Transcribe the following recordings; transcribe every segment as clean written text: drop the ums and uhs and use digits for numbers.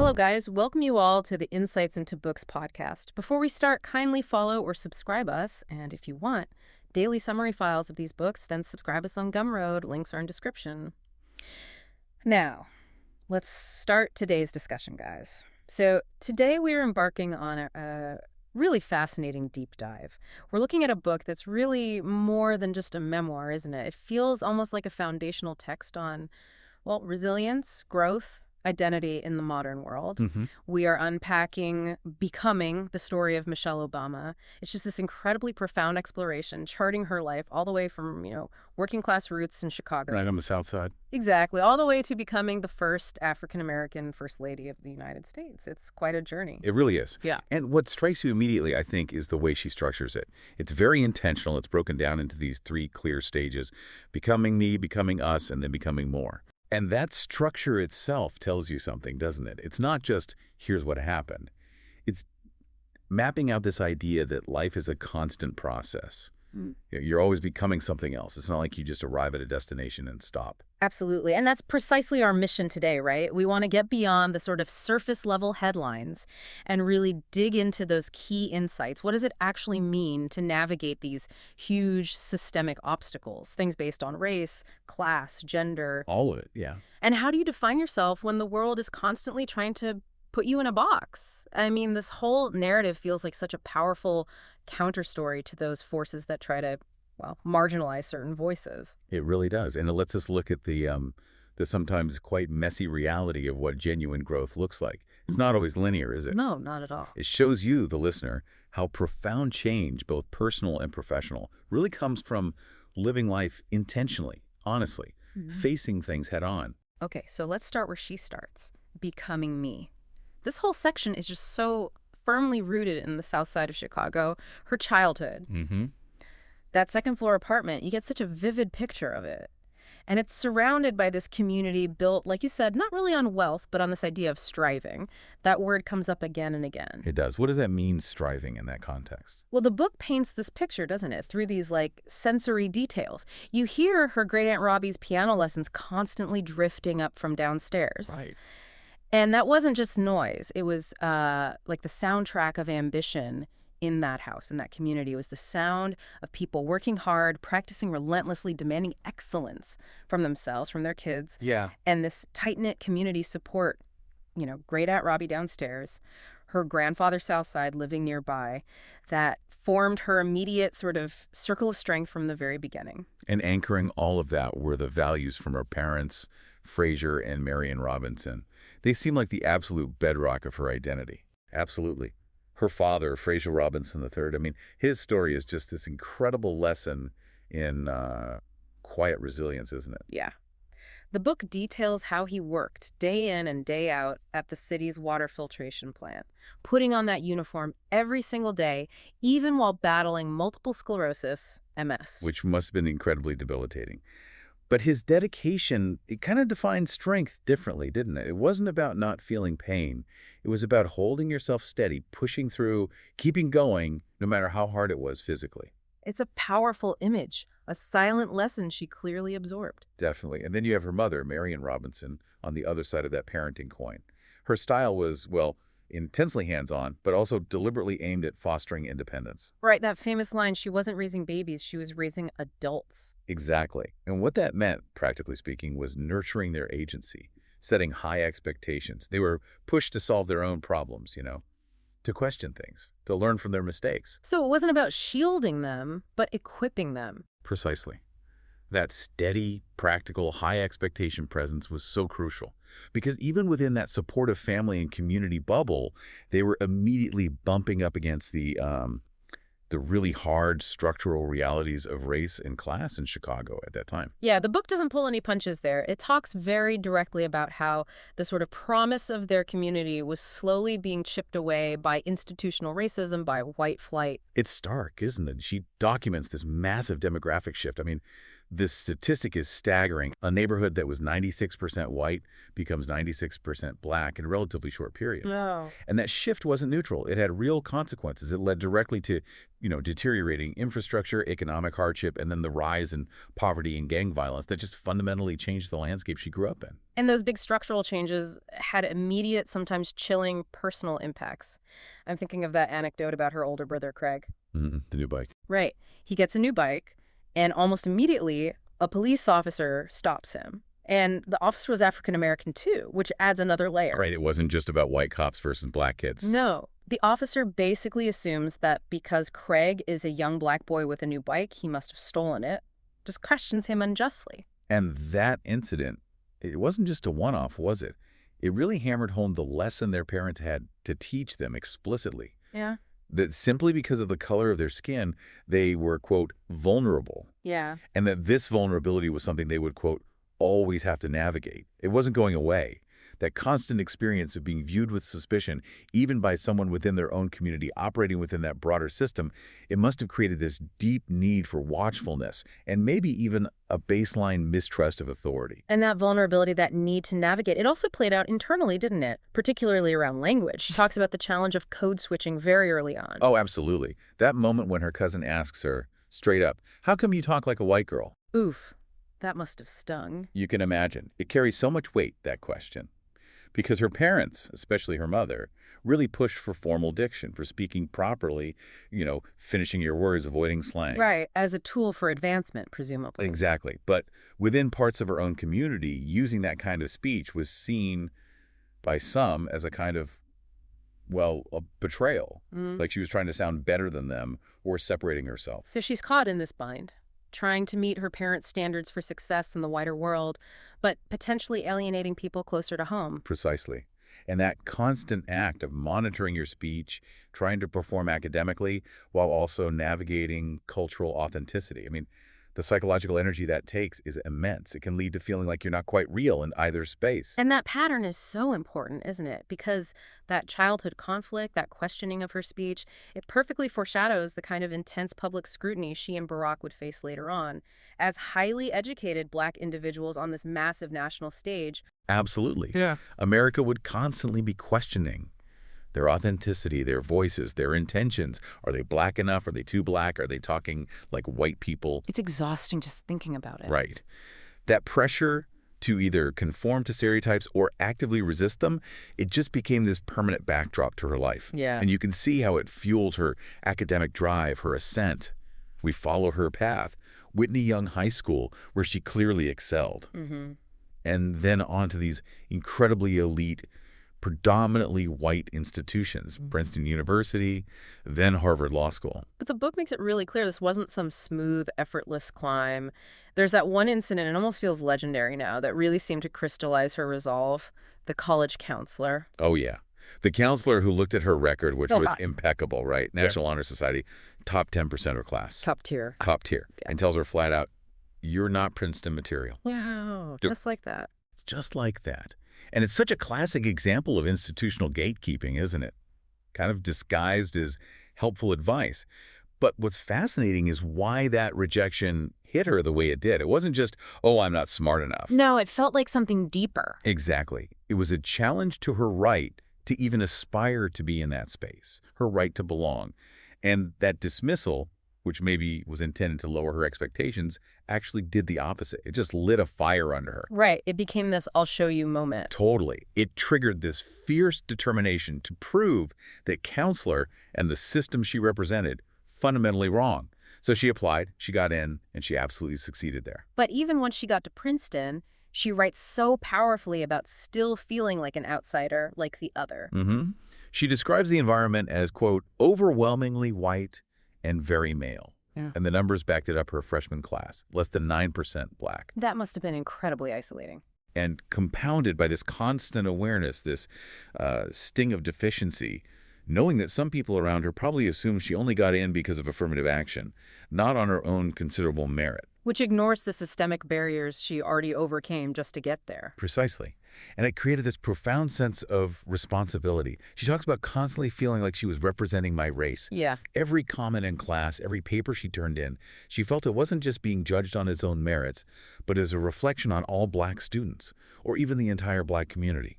Hello, guys. Welcome you all to the Insights into Books podcast. Before we start, kindly follow or subscribe us, and if you want daily summary files of these books, then subscribe us on Gumroad. Links are in description. Now, let's start today's discussion, guys. So today we're embarking on a really fascinating deep dive. We're looking at a book that's really more than just a memoir, isn't it? It feels almost like a foundational text on, well, resilience, growth, identity in the modern world. We are unpacking Becoming, the story of Michelle Obama. It's just this incredibly profound exploration, charting her life all the way from, working class roots in Chicago. Right on the South Side. Exactly, all the way to becoming the first African-American First Lady of the United States. It's quite a journey. It really is. Yeah. And what strikes you immediately, I think, is the way she structures it. It's very intentional. It's broken down into these three clear stages: becoming me, becoming us, and then becoming more. And that structure itself tells you something, doesn't it? It's not just, here's what happened. It's mapping out this idea that life is a constant process. You're always becoming something else. It's not like you just arrive at a destination and stop. Absolutely. And that's precisely our mission today, right? We want to get beyond the sort of surface level headlines and really dig into those key insights. What does it actually mean to navigate these huge systemic obstacles? Things based on race, class, gender. All of it, yeah. And how do you define yourself when the world is constantly trying to put you in a box? I mean, this whole narrative feels like such a powerful counterstory to those forces that try to, well, marginalize certain voices. It really does. And it lets us look at the sometimes quite messy reality of what genuine growth looks like. It's not always linear, is it? No, not at all. It shows you, the listener, how profound change, both personal and professional, really comes from living life intentionally, honestly, facing things head on. Okay, so let's start where she starts. Becoming me. This whole section is just so firmly rooted in the South Side of Chicago, her childhood. That second floor apartment, you get such a vivid picture of it. And it's surrounded by this community built, like you said, not really on wealth, but on this idea of striving. That word comes up again and again. It does. What does that mean, striving, in that context? Well, the book paints this picture, doesn't it? Through these, sensory details. You hear her great Aunt Robbie's piano lessons constantly drifting up from downstairs. Right. And that wasn't just noise. It was like the soundtrack of ambition in that house, in that community. It was the sound of people working hard, practicing relentlessly, demanding excellence from themselves, from their kids. Yeah. And this tight-knit community support, great Aunt Robbie downstairs, her grandfather Southside living nearby, that formed her immediate sort of circle of strength from the very beginning. And anchoring all of that were the values from her parents, Fraser and Marion Robinson. They seem like the absolute bedrock of her identity. Absolutely. Her father, Fraser Robinson III, I mean, his story is just this incredible lesson in quiet resilience, isn't it? Yeah. The book details how he worked day in and day out at the city's water filtration plant, putting on that uniform every single day, even while battling multiple sclerosis, MS. Which must have been incredibly debilitating. But his dedication, it kind of defined strength differently, didn't it? It wasn't about not feeling pain. It was about holding yourself steady, pushing through, keeping going, no matter how hard it was physically. It's a powerful image, a silent lesson she clearly absorbed. Definitely. And then you have her mother, Marion Robinson, on the other side of that parenting coin. Her style was, well, intensely hands-on, but also deliberately aimed at fostering independence. Right, that famous line, she wasn't raising babies, she was raising adults. Exactly. And what that meant, practically speaking, was nurturing their agency, setting high expectations. They were pushed to solve their own problems, to question things, to learn from their mistakes. So it wasn't about shielding them, but equipping them. Precisely. That steady, practical, high expectation presence was so crucial because even within that supportive family and community bubble, they were immediately bumping up against the really hard structural realities of race and class in Chicago at that time. Yeah, the book doesn't pull any punches there. It talks very directly about how the sort of promise of their community was slowly being chipped away by institutional racism, by white flight. It's stark, isn't it? She documents this massive demographic shift. I mean, This statistic is staggering. A neighborhood that was 96% white becomes 96% black in a relatively short period. No. And that shift wasn't neutral. It had real consequences. It led directly to, deteriorating infrastructure, economic hardship, and then the rise in poverty and gang violence that just fundamentally changed the landscape she grew up in. And those big structural changes had immediate, sometimes chilling personal impacts. I'm thinking of that anecdote about her older brother, Craig. The new bike. Right. He gets a new bike, and almost immediately, a police officer stops him. And the officer was African-American, too, which adds another layer. Right, it wasn't just about white cops versus black kids. No. The officer basically assumes that because Craig is a young black boy with a new bike, he must have stolen it. Just questions him unjustly. And that incident, it wasn't just a one-off, was it? It really hammered home the lesson their parents had to teach them explicitly. Yeah. That simply because of the color of their skin, they were, quote, vulnerable. Yeah. And that this vulnerability was something they would, quote, always have to navigate. It wasn't going away. That constant experience of being viewed with suspicion, even by someone within their own community operating within that broader system, it must have created this deep need for watchfulness and maybe even a baseline mistrust of authority. And that vulnerability, that need to navigate, it also played out internally, didn't it? Particularly around language. She talks about the challenge of code switching very early on. Oh, absolutely. That moment when her cousin asks her, straight up, how come you talk like a white girl? Oof. That must have stung. You can imagine. It carries so much weight, that question. Because her parents, especially her mother, really pushed for formal diction, for speaking properly, finishing your words, avoiding slang. Right, as a tool for advancement, presumably. Exactly. But within parts of her own community, using that kind of speech was seen by some as a kind of, a betrayal. Like she was trying to sound better than them or separating herself. So she's caught in this bind, trying to meet her parents' standards for success in the wider world, but potentially alienating people closer to home. Precisely. And that constant act of monitoring your speech, trying to perform academically, while also navigating cultural authenticity. I mean, the psychological energy that takes is immense. It can lead to feeling like you're not quite real in either space. And that pattern is so important, isn't it? Because that childhood conflict, that questioning of her speech, it perfectly foreshadows the kind of intense public scrutiny she and Barack would face later on. As highly educated black individuals on this massive national stage. Absolutely. Yeah. America would constantly be questioning their authenticity, their voices, their intentions. Are they black enough? Are they too black? Are they talking like white people? It's exhausting just thinking about it. Right. That pressure to either conform to stereotypes or actively resist them, it just became this permanent backdrop to her life. Yeah. And you can see how it fueled her academic drive, her ascent. We follow her path. Whitney Young High School, where she clearly excelled. And then on to these incredibly elite, predominantly white institutions, Princeton University, then Harvard Law School. But the book makes it really clear this wasn't some smooth, effortless climb. There's that one incident, it almost feels legendary now, that really seemed to crystallize her resolve, the college counselor. Oh, yeah. The counselor who looked at her record, which was impeccable, right? National Honor Society, top 10% of her class. Top tier. Top tier. Yeah. And tells her flat out, you're not Princeton material. Wow, just like that. Just like that. And it's such a classic example of institutional gatekeeping, isn't it? Kind of disguised as helpful advice. But what's fascinating is why that rejection hit her the way it did. It wasn't just, oh, I'm not smart enough. No, it felt like something deeper. Exactly. It was a challenge to her right to even aspire to be in that space, her right to belong. And that dismissal, which maybe was intended to lower her expectations, actually did the opposite. It just lit a fire under her. Right. It became this I'll show you moment. Totally. It triggered this fierce determination to prove that counselor and the system she represented fundamentally wrong. So she applied, she got in, and she absolutely succeeded there. But even once she got to Princeton, she writes so powerfully about still feeling like an outsider, like the other. She describes the environment as, quote, overwhelmingly white and very male. Yeah. And the numbers backed it up her freshman class, less than 9% black. That must have been incredibly isolating. And compounded by this constant awareness, this sting of deficiency, knowing that some people around her probably assumed she only got in because of affirmative action, not on her own considerable merit. Which ignores the systemic barriers she already overcame just to get there. Precisely. And it created this profound sense of responsibility. She talks about constantly feeling like she was representing my race. Yeah. Every comment in class, every paper she turned in, she felt it wasn't just being judged on its own merits, but as a reflection on all Black students, or even the entire Black community.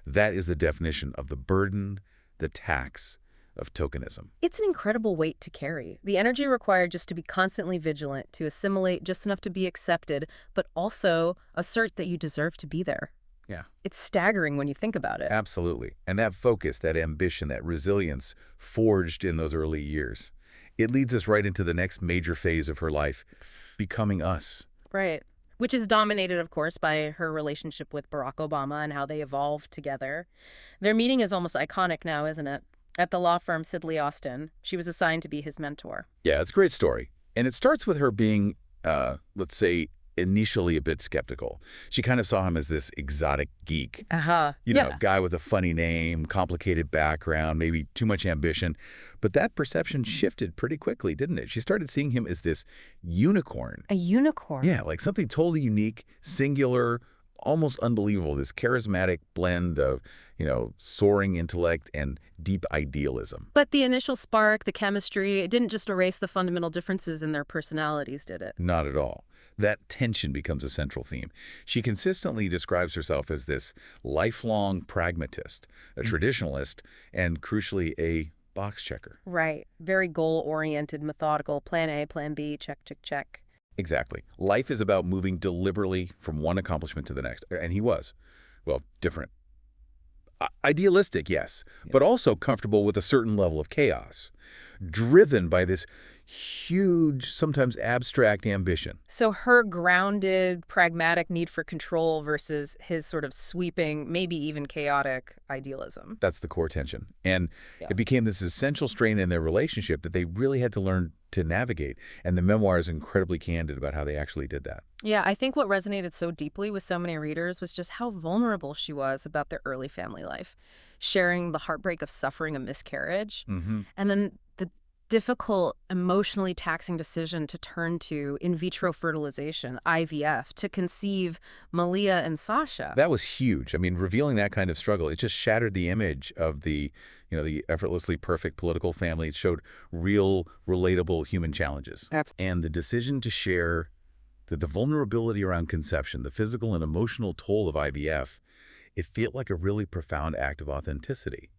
That is the definition of the burden, the tax of tokenism. It's an incredible weight to carry. The energy required just to be constantly vigilant, to assimilate just enough to be accepted, but also assert that you deserve to be there. Yeah. It's staggering when you think about it. Absolutely. And that focus, that ambition, that resilience forged in those early years, it leads us right into the next major phase of her life, becoming us. Right. Which is dominated, of course, by her relationship with Barack Obama and how they evolved together. Their meeting is almost iconic now, isn't it? At the law firm Sidley Austin, she was assigned to be his mentor. Yeah, it's a great story. And it starts with her being, let's say, initially a bit skeptical. She kind of saw him as this exotic geek. Guy with a funny name, complicated background, maybe too much ambition. But that perception shifted pretty quickly, didn't it? She started seeing him as this unicorn. A unicorn? Yeah, like something totally unique, singular, almost unbelievable, this charismatic blend of, soaring intellect and deep idealism. But the initial spark, the chemistry, it didn't just erase the fundamental differences in their personalities, did it? Not at all. That tension becomes a central theme. She consistently describes herself as this lifelong pragmatist, a traditionalist, and crucially, a box checker. Right. Very goal-oriented, methodical, plan A, plan B, check, check, check. Exactly. Life is about moving deliberately from one accomplishment to the next. And he was, different. Idealistic, yes, but also comfortable with a certain level of chaos, driven by this huge, sometimes abstract ambition. So her grounded, pragmatic need for control versus his sort of sweeping, maybe even chaotic idealism. That's the core tension. And it became this essential strain in their relationship that they really had to learn to navigate. And the memoir is incredibly candid about how they actually did that. Yeah, I think what resonated so deeply with so many readers was just how vulnerable she was about their early family life, sharing the heartbreak of suffering a miscarriage, and then the difficult, emotionally taxing decision to turn to in vitro fertilization, IVF, to conceive Malia and Sasha. That was huge. I mean, revealing that kind of struggle, it just shattered the image of the effortlessly perfect political family. It showed real, relatable human challenges. Absolutely. And the decision to share the vulnerability around conception, the physical and emotional toll of IVF, it felt like a really profound act of authenticity.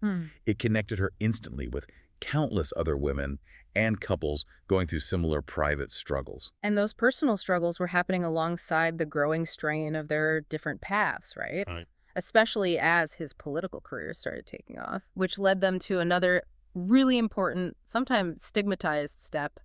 It connected her instantly with countless other women and couples going through similar private struggles. And those personal struggles were happening alongside the growing strain of their different paths, right? Right. Especially as his political career started taking off, which led them to another really important, sometimes stigmatized step,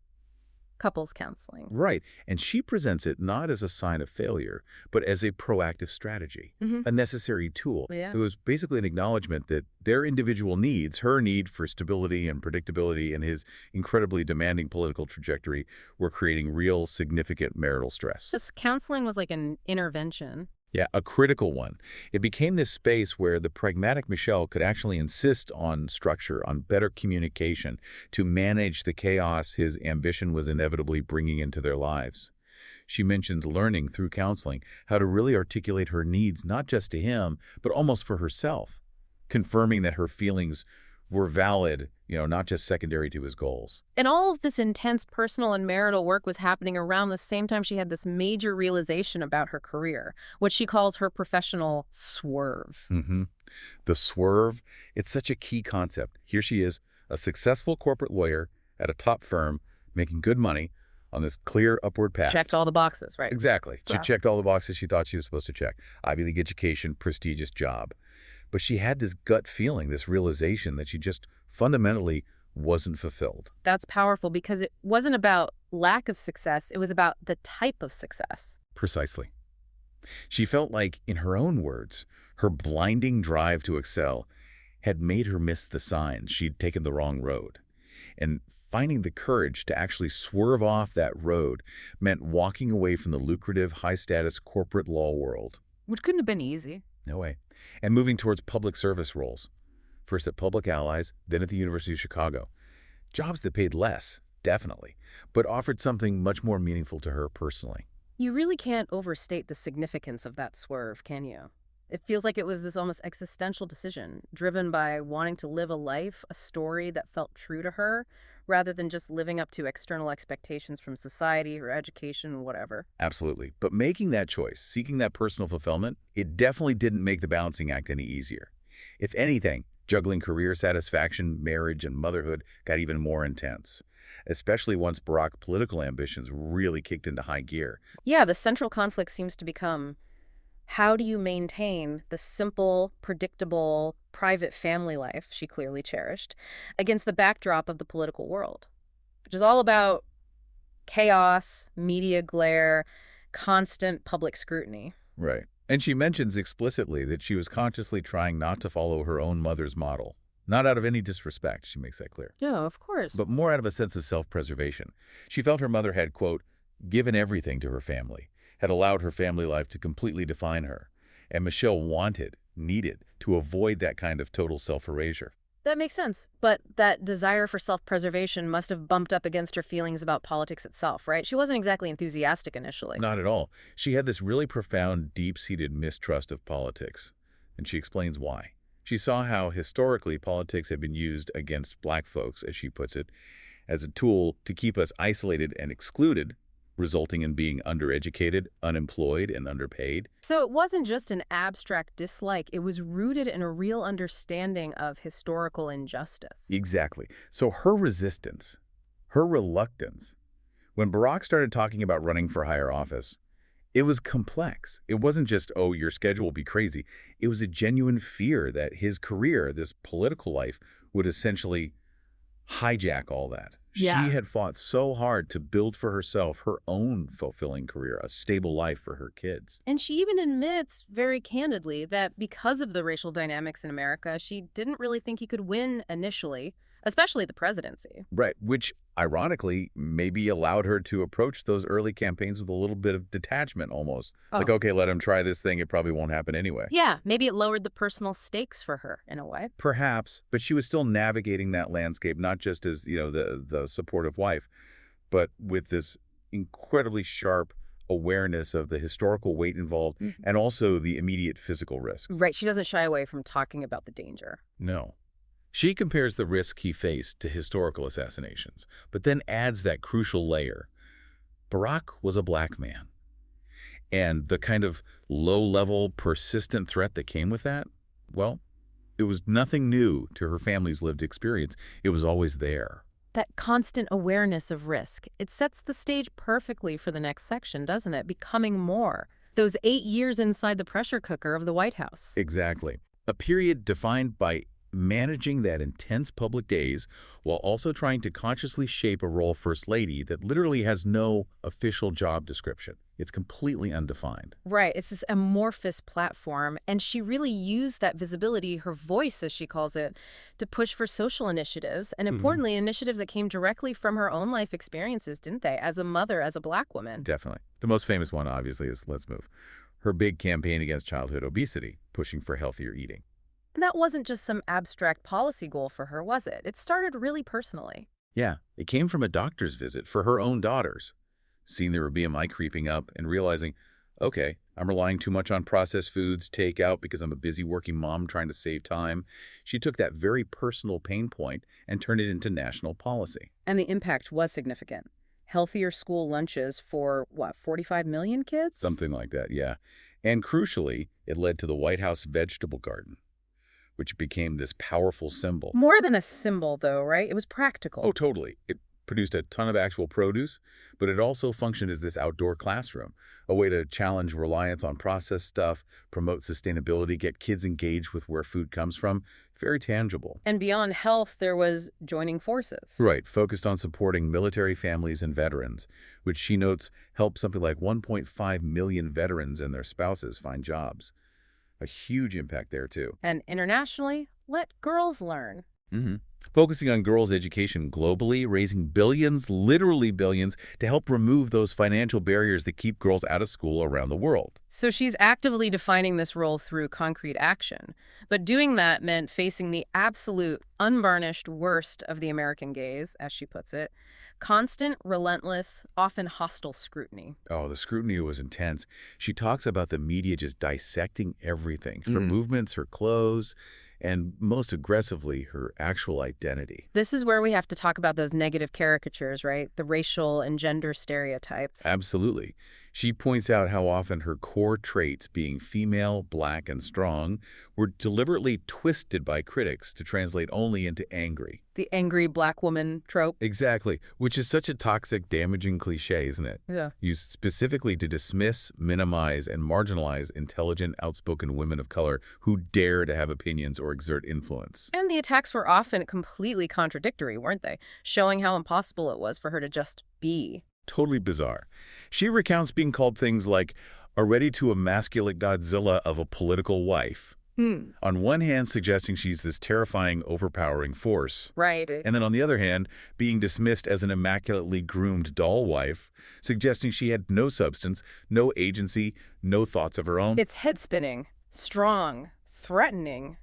couples counseling. Right. And she presents it not as a sign of failure, but as a proactive strategy, a necessary tool. Yeah. It was basically an acknowledgement that their individual needs, her need for stability and predictability and his incredibly demanding political trajectory, were creating real significant marital stress. Just counseling was like an intervention. Yeah, a critical one. It became this space where the pragmatic Michelle could actually insist on structure, on better communication, to manage the chaos his ambition was inevitably bringing into their lives. She mentions learning through counseling how to really articulate her needs, not just to him, but almost for herself, confirming that her feelings were valid, not just secondary to his goals. And all of this intense personal and marital work was happening around the same time she had this major realization about her career, what she calls her professional swerve. The swerve, it's such a key concept. Here she is, a successful corporate lawyer at a top firm, making good money on this clear upward path. Checked all the boxes, right? Exactly. She Wow. checked all the boxes she thought she was supposed to check. Ivy League education, prestigious job. But she had this gut feeling, this realization that she just fundamentally wasn't fulfilled. That's powerful because it wasn't about lack of success. It was about the type of success. Precisely. She felt like, in her own words, her blinding drive to excel had made her miss the signs. She'd taken the wrong road. And finding the courage to actually swerve off that road meant walking away from the lucrative, high-status corporate law world. Which couldn't have been easy. No way. And moving towards public service roles. First at Public Allies, then at the University of Chicago. Jobs that paid less, definitely, but offered something much more meaningful to her personally. You really can't overstate the significance of that swerve, can you? It feels like it was this almost existential decision, driven by wanting to live a life, a story that felt true to her, rather than just living up to external expectations from society or education, whatever. Absolutely. But making that choice, seeking that personal fulfillment, it definitely didn't make the balancing act any easier. If anything, juggling career satisfaction, marriage, and motherhood got even more intense, especially once Barack's political ambitions really kicked into high gear. Yeah, the central conflict seems to become how do you maintain the simple, predictable, private family life she clearly cherished against the backdrop of the political world, which is all about chaos, media glare, constant public scrutiny. Right. And she mentions explicitly that she was consciously trying not to follow her own mother's model. Not out of any disrespect, she makes that clear, Yeah, of course. but more out of a sense of self-preservation. She felt her mother had, quote, given everything to her family, had allowed her family life to completely define her. And Michelle needed to avoid that kind of total self-erasure. That makes sense. But that desire for self-preservation must have bumped up against her feelings about politics itself, right? She wasn't exactly enthusiastic initially. Not at all. She had this really profound, deep-seated mistrust of politics, and she explains why. She saw how historically politics had been used against black folks, as she puts it, as a tool to keep us isolated and excluded, resulting in being undereducated, unemployed, and underpaid. So it wasn't just an abstract dislike, it was rooted in a real understanding of historical injustice. Exactly. So her resistance, her reluctance, when Barack started talking about running for higher office, it was complex. It wasn't just, oh, your schedule will be crazy. It was a genuine fear that his career, this political life, would essentially hijack all that. Yeah. She had fought so hard to build for herself her own fulfilling career, a stable life for her kids. And she even admits very candidly that because of the racial dynamics in America, she didn't really think he could win initially, especially the presidency. Right, which ironically maybe allowed her to approach those early campaigns with a little bit of detachment almost. Like, Oh. okay, let him try this thing. It probably won't happen anyway. Yeah, maybe it lowered the personal stakes for her in a way. Perhaps, but she was still navigating that landscape, not just as, the supportive wife, but with this incredibly sharp awareness of the historical weight involved and also the immediate physical risks. Right, she doesn't shy away from talking about the danger. No. She compares the risk he faced to historical assassinations, but then adds that crucial layer. Barack was a black man. And the kind of low-level, persistent threat that came with that, well, it was nothing new to her family's lived experience. It was always there. That constant awareness of risk, it sets the stage perfectly for the next section, doesn't it? Becoming more. Those 8 years inside the pressure cooker of the White House. Exactly. A period defined by managing that intense public days while also trying to consciously shape a role First Lady that literally has no official job description. It's completely undefined. Right, it's this amorphous platform, and she really used that visibility, her voice, as she calls it, to push for social initiatives, and importantly, initiatives that came directly from her own life experiences, didn't they, as a mother, as a black woman? Definitely. The most famous one, obviously, is Let's Move. Her big campaign against childhood obesity, pushing for healthier eating. And that wasn't just some abstract policy goal for her, was it? It started really personally. Yeah, it came from a doctor's visit for her own daughters. Seeing their BMI creeping up and realizing, okay, I'm relying too much on processed foods, takeout, because I'm a busy working mom trying to save time. She took that very personal pain point and turned it into national policy. And the impact was significant. Healthier school lunches for, 45 million kids? Something like that, yeah. And crucially, it led to the White House vegetable garden, which became this powerful symbol. More than a symbol, though, right? It was practical. Oh, totally. It produced a ton of actual produce, but it also functioned as this outdoor classroom, a way to challenge reliance on processed stuff, promote sustainability, get kids engaged with where food comes from. Very tangible. And beyond health, there was joining forces. Right, focused on supporting military families and veterans, which she notes helped something like 1.5 million veterans and their spouses find jobs. A huge impact there, too. And internationally, let girls learn. focusing on girls' education globally, raising billions, literally billions, to help remove those financial barriers that keep girls out of school around the world. So she's actively defining this role through concrete action. But doing that meant facing the absolute, unvarnished worst of the American gaze, as she puts it. Constant, relentless, often hostile scrutiny. Oh, the scrutiny was intense. She talks about the media just dissecting everything, her movements, her clothes, and most aggressively, her actual identity. This is where we have to talk about those negative caricatures, right? The racial and gender stereotypes. Absolutely. She points out how often her core traits, being female, black, and strong, were deliberately twisted by critics to translate only into angry. The angry black woman trope. Exactly, which is such a toxic, damaging cliche, isn't it? Yeah. Used specifically to dismiss, minimize, and marginalize intelligent, outspoken women of color who dare to have opinions or exert influence. And the attacks were often completely contradictory, weren't they? Showing how impossible it was for her to just be. Totally bizarre. She recounts being called things like a ready-to-emasculate Godzilla of a political wife. On one hand, suggesting she's this terrifying, overpowering force. Right. And then on the other hand, being dismissed as an immaculately groomed doll wife, suggesting she had no substance, no agency, no thoughts of her own. It's head-spinning, strong, threatening,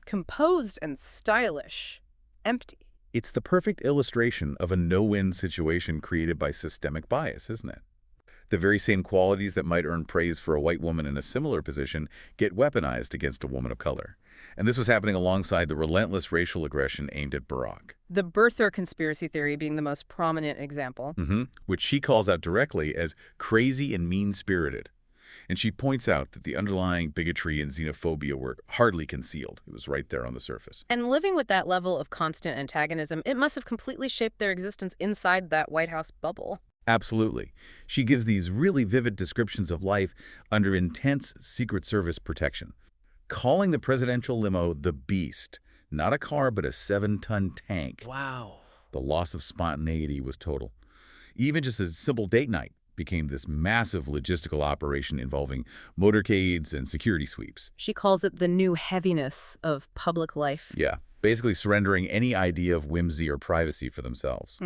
composed and stylish, empty. It's the perfect illustration of a no-win situation created by systemic bias, isn't it? The very same qualities that might earn praise for a white woman in a similar position get weaponized against a woman of color. And this was happening alongside the relentless racial aggression aimed at Barack. The birther conspiracy theory being the most prominent example. Which she calls out directly as crazy and mean-spirited. And she points out that the underlying bigotry and xenophobia were hardly concealed. It was right there on the surface. And living with that level of constant antagonism, it must have completely shaped their existence inside that White House bubble. Absolutely. She gives these really vivid descriptions of life under intense Secret Service protection, calling the presidential limo the Beast, not a car but a 7-ton tank. Wow. The loss of spontaneity was total. Even just a simple date night became this massive logistical operation involving motorcades and security sweeps. She calls it the new heaviness of public life. Yeah, basically surrendering any idea of whimsy or privacy for themselves.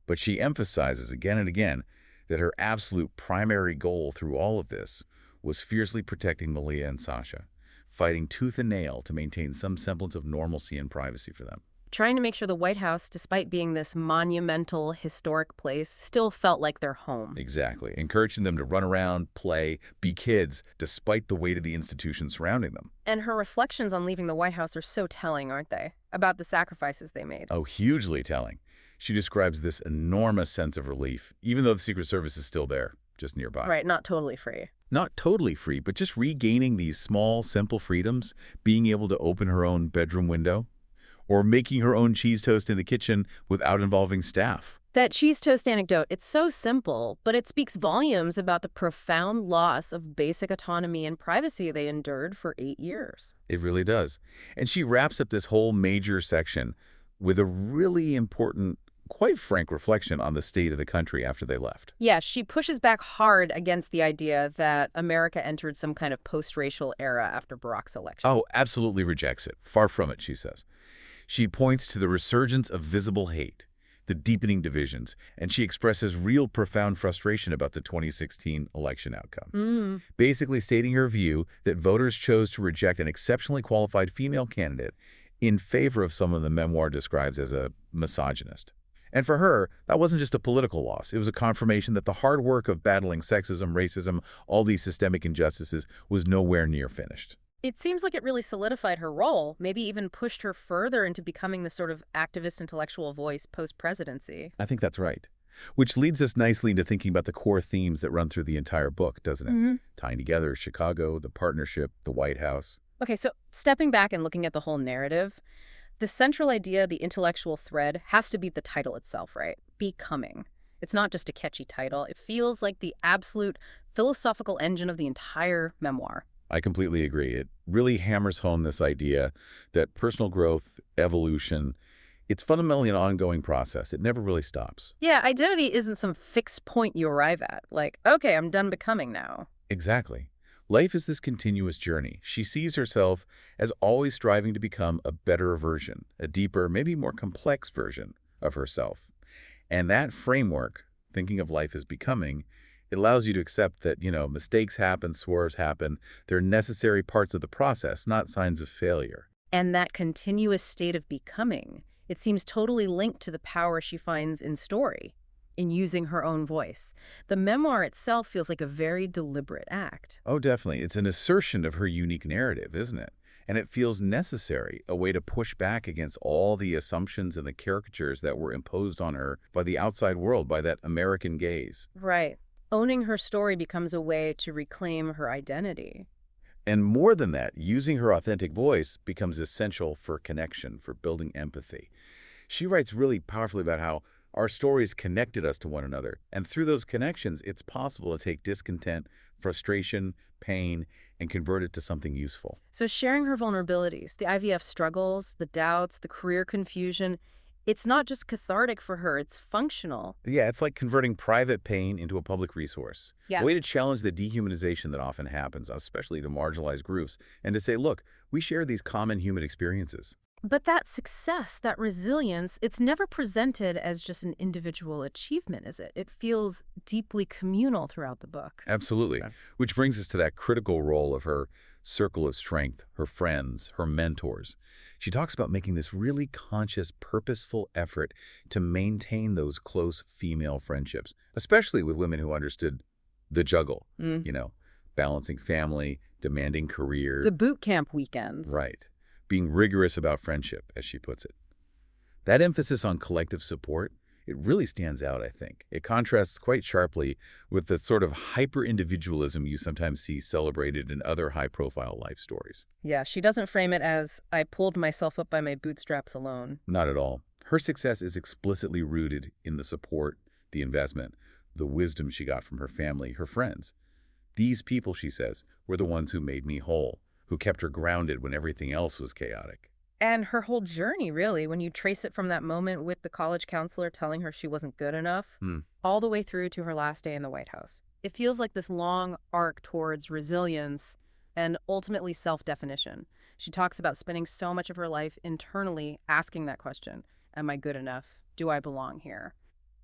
But she emphasizes again and again that her absolute primary goal through all of this was fiercely protecting Malia and Sasha, fighting tooth and nail to maintain some semblance of normalcy and privacy for them. Trying to make sure the White House, despite being this monumental, historic place, still felt like their home. Exactly. Encouraging them to run around, play, be kids, despite the weight of the institution surrounding them. And her reflections on leaving the White House are so telling, aren't they? About the sacrifices they made. Oh, hugely telling. She describes this enormous sense of relief, even though the Secret Service is still there, just nearby. Right, not totally free. Not totally free, but just regaining these small, simple freedoms, being able to open her own bedroom window, or making her own cheese toast in the kitchen without involving staff. That cheese toast anecdote, it's so simple, but it speaks volumes about the profound loss of basic autonomy and privacy they endured for 8 years. It really does. And she wraps up this whole major section with a really important, quite frank reflection on the state of the country after they left. Yeah, she pushes back hard against the idea that America entered some kind of post-racial era after Barack's election. Oh, absolutely rejects it. Far from it, she says. She points to the resurgence of visible hate, the deepening divisions, and she expresses real profound frustration about the 2016 election outcome. Basically stating her view that voters chose to reject an exceptionally qualified female candidate in favor of someone the memoir describes as a misogynist. And for her, that wasn't just a political loss. It was a confirmation that the hard work of battling sexism, racism, all these systemic injustices was nowhere near finished. It seems like it really solidified her role, maybe even pushed her further into becoming the sort of activist intellectual voice post-presidency. I think that's right. Which leads us nicely into thinking about the core themes that run through the entire book, doesn't it? Tying together Chicago, the partnership, the White House. Okay, so stepping back and looking at the whole narrative, the central idea, the intellectual thread, has to be the title itself, right? Becoming. It's not just a catchy title. It feels like the absolute philosophical engine of the entire memoir. I completely agree. It really hammers home this idea that personal growth, evolution, it's fundamentally an ongoing process. It never really stops. Yeah, identity isn't some fixed point you arrive at. Like, okay, I'm done becoming now. Exactly. Life is this continuous journey. She sees herself as always striving to become a better version, a deeper, maybe more complex version of herself. And that framework, thinking of life as becoming, it allows you to accept that, mistakes happen, swerves happen. They're necessary parts of the process, not signs of failure. And that continuous state of becoming, it seems totally linked to the power she finds in story, in using her own voice. The memoir itself feels like a very deliberate act. Oh, definitely. It's an assertion of her unique narrative, isn't it? And it feels necessary, a way to push back against all the assumptions and the caricatures that were imposed on her by the outside world, by that American gaze. Right. Owning her story becomes a way to reclaim her identity. And more than that, using her authentic voice becomes essential for connection, for building empathy. She writes really powerfully about how our stories connected us to one another. And through those connections, it's possible to take discontent, frustration, pain, and convert it to something useful. So sharing her vulnerabilities, the IVF struggles, the doubts, the career confusion, it's not just cathartic for her, it's functional. Yeah, it's like converting private pain into a public resource. Yeah. A way to challenge the dehumanization that often happens, especially to marginalized groups, and to say, look, we share these common human experiences. But that success, that resilience, it's never presented as just an individual achievement, is it? It feels deeply communal throughout the book. Absolutely. Okay. Which brings us to that critical role of her circle of strength, her friends, her mentors. She talks about making this really conscious, purposeful effort to maintain those close female friendships, especially with women who understood the juggle, balancing family, demanding career. The boot camp weekends. Right. Being rigorous about friendship, as she puts it. That emphasis on collective support, it really stands out, I think. It contrasts quite sharply with the sort of hyper-individualism you sometimes see celebrated in other high-profile life stories. Yeah, she doesn't frame it as, I pulled myself up by my bootstraps alone. Not at all. Her success is explicitly rooted in the support, the investment, the wisdom she got from her family, her friends. These people, she says, were the ones who made me whole, who kept her grounded when everything else was chaotic. And her whole journey, really, when you trace it from that moment with the college counselor telling her she wasn't good enough, all the way through to her last day in the White House. It feels like this long arc towards resilience and ultimately self-definition. She talks about spending so much of her life internally asking that question, am I good enough? Do I belong here?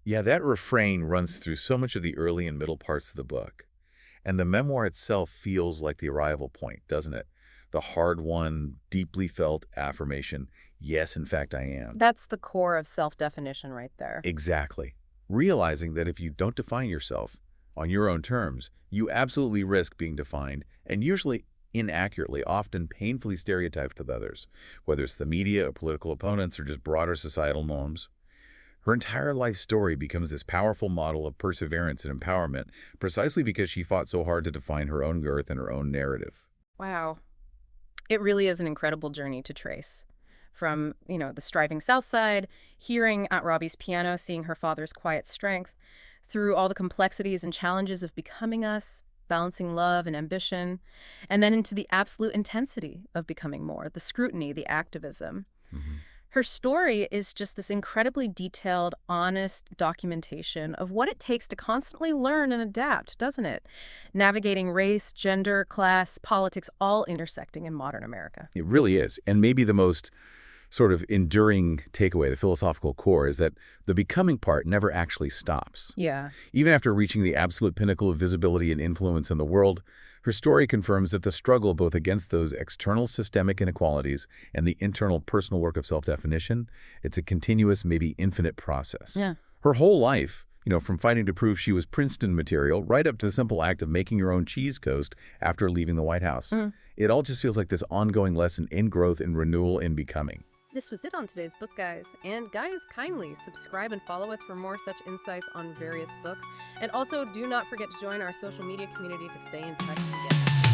Yeah, that refrain runs through so much of the early and middle parts of the book. And the memoir itself feels like the arrival point, doesn't it? The hard-won, deeply felt affirmation, yes, in fact, I am. That's the core of self-definition right there. Exactly. Realizing that if you don't define yourself on your own terms, you absolutely risk being defined, and usually inaccurately, often painfully stereotyped with others, whether it's the media or political opponents or just broader societal norms. Her entire life story becomes this powerful model of perseverance and empowerment precisely because she fought so hard to define her own girth and her own narrative. Wow. It really is an incredible journey to trace. From, the striving South Side, hearing Aunt Robbie's piano, seeing her father's quiet strength, through all the complexities and challenges of becoming us, balancing love and ambition, and then into the absolute intensity of becoming more, the scrutiny, the activism. Her story is just this incredibly detailed, honest documentation of what it takes to constantly learn and adapt, doesn't it? Navigating race, gender, class, politics, all intersecting in modern America. It really is. And maybe the most sort of enduring takeaway, the philosophical core, is that the becoming part never actually stops. Yeah. Even after reaching the absolute pinnacle of visibility and influence in the world, her story confirms that the struggle both against those external systemic inequalities and the internal personal work of self-definition, it's a continuous, maybe infinite process. Yeah. Her whole life, from fighting to prove she was Princeton material, right up to the simple act of making her own cheese toast after leaving the White House. It all just feels like this ongoing lesson in growth, in renewal, in becoming. This was it on today's book, guys. And guys, kindly subscribe and follow us for more such insights on various books. And also, do not forget to join our social media community to stay in touch and get